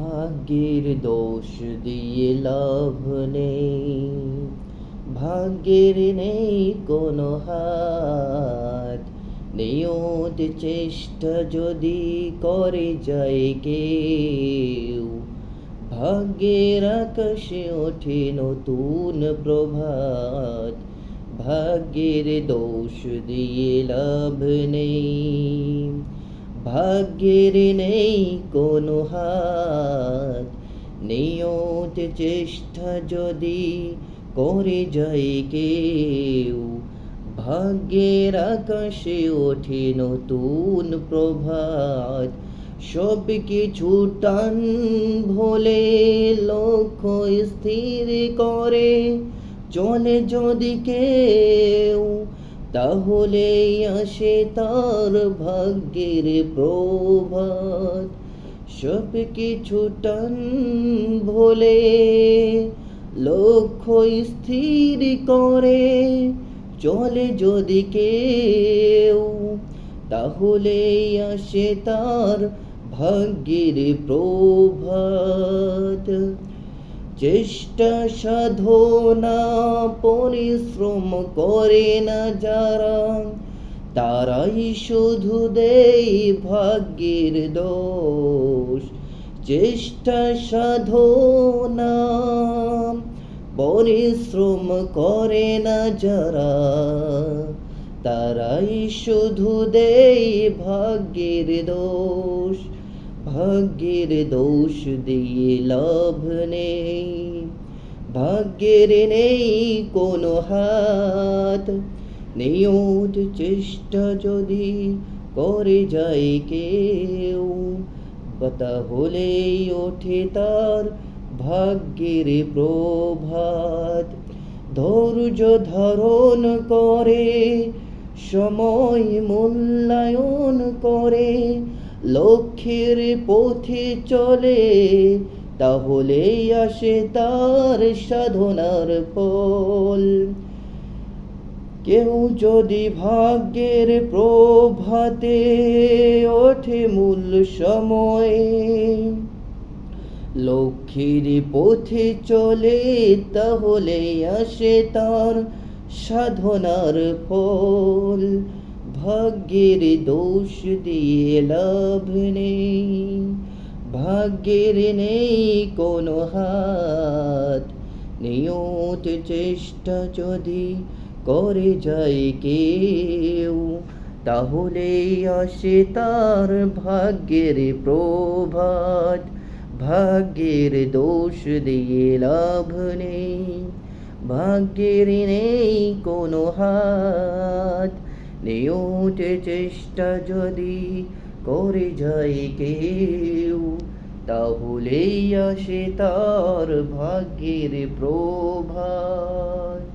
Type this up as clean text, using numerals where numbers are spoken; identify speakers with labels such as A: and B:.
A: ভাগ্যের দোষ দিয়ে লাভ নেই, ভাগ্যের নেই কোনো হাত। নিয়ত চেষ্টা যদি করে যায় কেউ, ভাগ্যের আকাশে ওঠে নতুন প্রভাত। ভাগ্যের দোষ দিয়ে লাভ নেই, ভাগ্যের নেই কোনো হাত। নিয়ত চেষ্টা যদি করে যায় কেউ, ভাগ্যের আকাশে ওঠে নতুন প্রভাত। সব কিছু টান ভোলে লক্ষ্য স্থির করে চলে যদি কেউ, তাহলেই আসে তার ভাগ্যের প্রভাত। সব কিছু টান ভোলে লক্ষ্য স্থির করে চলে যদি কেউ, তাহলেই আসে তার ভাগ্যের প্রভাত। চেষ্টা সাধনা পরিশ্রম করে না যারা, তারাই শুধু দেয় ভাগ্যের দোষ। চেষ্টা সাধনা পরিশ্রম করে না যারা, তারাই শুধু দেয় ভাগ্যের দোষ। ভাগ্যের দোষ দিয়ে লাভ নেই, ভাগ্যের নেই কোনো হাত। নিয়ত চেষ্টা যদি করে যায় কেউ, তাহলেই ওঠে তার ভাগ্যের প্রভাত। ধৈর্য ধারণ করে সময় মূল্যায়ন করে লক্ষ্যের পথে চলে, তাহলেই আসে তার সাধনার ফল। কেউ যদি ভাগ্যের প্রভাতে ওঠে মূল সময়ে, লক্ষ্যের পথে চলে, তাহলে আসে তার সাধনার ফল। ভাগ্যের দোষ দিয়ে লাভ নেই, ভাগ্যের নেই কোনো হাত। নিয়ত চেষ্টা যদি করে যায় কেউ, তাহলেই আসে তার ভাগ্যের প্রভাত। ভাগ্যের দোষ দিয়ে লাভ নেই, ভাগ্যের নেই কোনো হাত। নিয়ত চেষ্টা যদি করে যায় কেউ, তাহলেই আসে তার ভাগ্যের প্রভাত।